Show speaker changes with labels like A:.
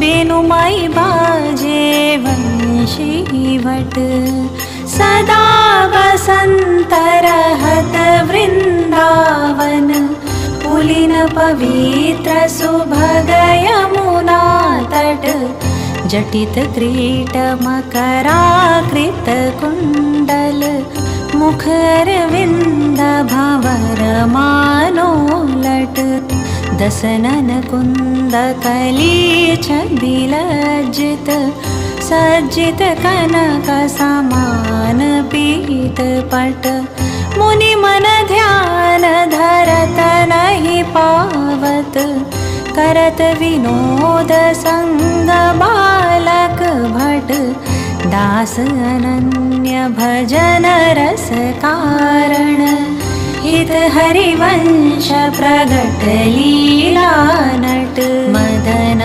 A: बेनुमाई बाजे वंशीवट सदा वसंत रहत वृंदावन पुलिन पवित्र सुभग यमुना तट जटित क्रीट मकराकृत कुंडल मुखरविंद भंवर मानोलट दसनन कुंद कली छवि लज्जित सज्जित कनक समान पीत पट मुनि मन ध्यान धरत नहीं पावत करत विनोद संग बालक भट दास अनन्य भजन रस कारण हित हरिवंश प्रगट लीला नट मदन